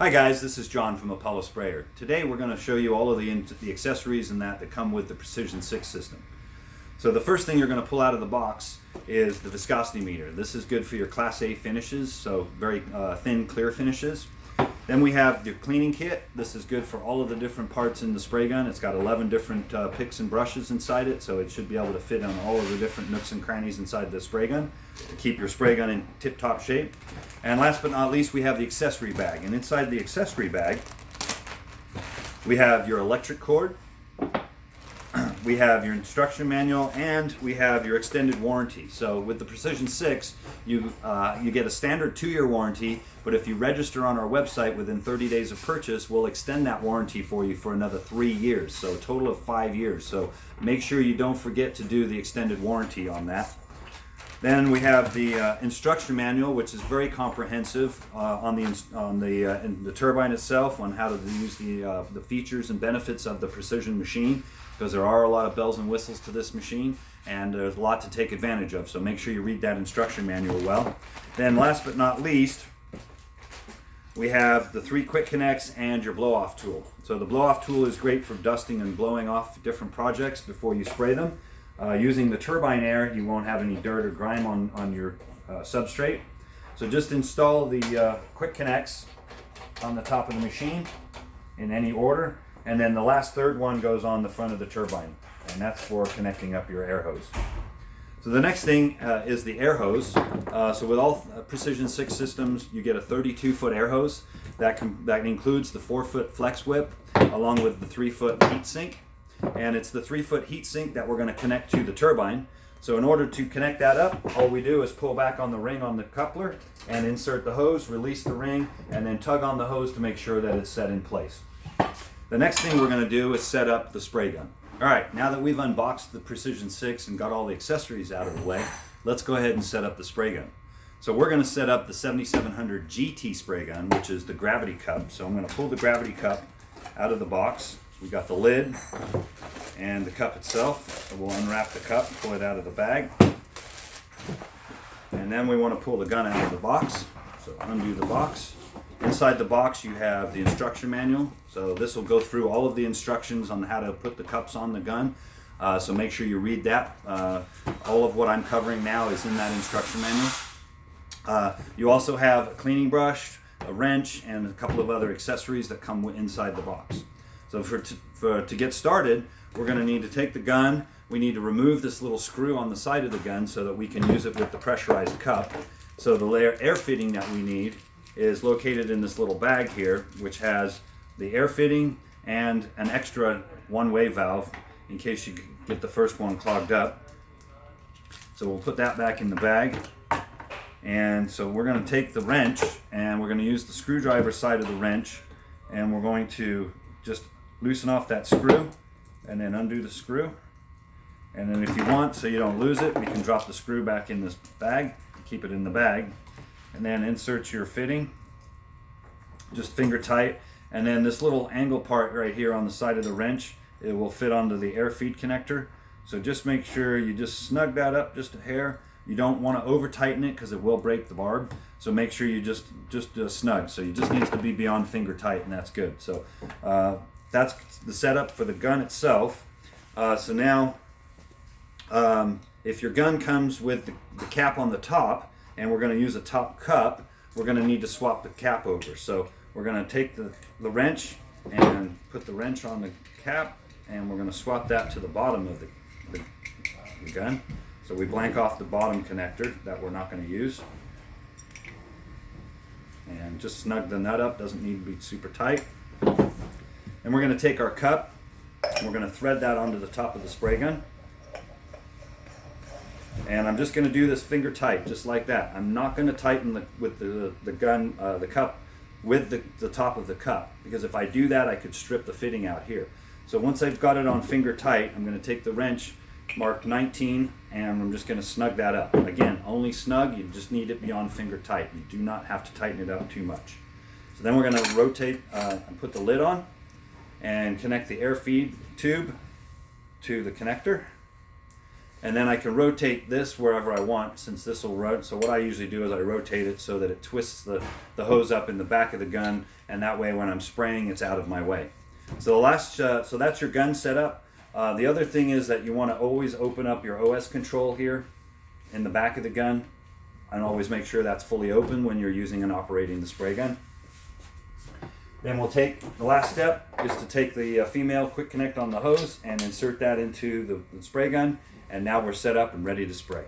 Hi guys, this is John from Apollo Sprayer. Today we're going to show you all of the accessories and that come with the Precision 6 system. So the first thing you're going to pull out of the box is the viscosity meter. This is good for your Class A finishes, so very thin, clear finishes. Then we have your cleaning kit. This is good for all of the different parts in the spray gun. It's got 11 different picks and brushes inside it, so it should be able to fit on all of the different nooks and crannies inside the spray gun to keep your spray gun in tip-top shape. And last but not least, we have the accessory bag. And inside the accessory bag, we have your electric cord, we have your instruction manual, and we have your extended warranty. So with the Precision 6, you get a standard 2-year warranty, but if you register on our website within 30 days of purchase, we'll extend that warranty for you for another 3 years, so a total of 5 years. So make sure you don't forget to do the extended warranty on that. Then we have the instruction manual, which is very comprehensive on the turbine itself, on how to use the features and benefits of the Precision machine, because there are a lot of bells and whistles to this machine, and there's a lot to take advantage of. So make sure you read that instruction manual well. Then last but not least, we have the 3 quick connects and your blow-off tool. So the blow-off tool is great for dusting and blowing off different projects before you spray them. Using the turbine air, you won't have any dirt or grime on your substrate. So just install the quick connects on the top of the machine in any order, and then the last third one goes on the front of the turbine, and that's for connecting up your air hose. So the next thing is the air hose. So with all Precision 6 systems, you get a 32-foot air hose. That includes the 4-foot flex whip along with the 3-foot heat sink. And it's the 3-foot heat sink that we're going to connect to the turbine. So in order to connect that up, all we do is pull back on the ring on the coupler and insert the hose, release the ring, and then tug on the hose to make sure that it's set in place. The next thing we're going to do is set up the spray gun. Alright, now that we've unboxed the Precision 6 and got all the accessories out of the way, let's go ahead and set up the spray gun. So we're going to set up the 7700 GT spray gun, which is the gravity cup. So I'm going to pull the gravity cup out of the box. We got the lid and the cup itself. So we'll unwrap the cup, pull it out of the bag. And then we want to pull the gun out of the box. So undo the box. Inside the box you have the instruction manual. So this will go through all of the instructions on how to put the cups on the gun. So make sure you read that. All of what I'm covering now is in that instruction manual. You also have a cleaning brush, a wrench, and a couple of other accessories that come inside the box. So to get started, we're going to need to take the gun. We need to remove this little screw on the side of the gun so that we can use it with the pressurized cup. So the air fitting that we need is located in this little bag here, which has the air fitting and an extra one-way valve in case you get the first one clogged up. So we'll put that back in the bag. And so we're going to take the wrench and we're going to use the screwdriver side of the wrench, and we're going to just loosen off that screw and then undo the screw. And then if you want, so you don't lose it, we can drop the screw back in this bag, keep it in the bag, and then insert your fitting, just finger tight. And then this little angle part right here on the side of the wrench, it will fit onto the air feed connector. So just make sure you just snug that up just a hair. You don't want to over tighten it because it will break the barb. So make sure you just snug. So you just needs to be beyond finger tight, and that's good. So that's the setup for the gun itself. So now, if your gun comes with the cap on the top, and we're going to use a top cup, we're going to need to swap the cap over. So we're going to take the wrench and put the wrench on the cap, and we're going to swap that to the bottom of the gun. So we blank off the bottom connector that we're not going to use. And just snug the nut up, doesn't need to be super tight. And we're going to take our cup and we're going to thread that onto the top of the spray gun. And I'm just going to do this finger tight, just like that. I'm not going to tighten the cup with the top of the cup, because if I do that, I could strip the fitting out here. So once I've got it on finger tight, I'm going to take the wrench marked 19, and I'm just going to snug that up. Again, only snug, you just need it beyond finger tight. You do not have to tighten it up too much. So then we're going to rotate and put the lid on and connect the air feed tube to the connector. And then I can rotate this wherever I want, since this will rotate. So what I usually do is I rotate it so that it twists the hose up in the back of the gun, and that way when I'm spraying, it's out of my way. So so that's your gun setup. The other thing is that you want to always open up your OS control here in the back of the gun, and always make sure that's fully open when you're using and operating the spray gun. Then we'll take, the last step is to take the female quick connect on the hose and insert that into the spray gun. And now we're set up and ready to spray.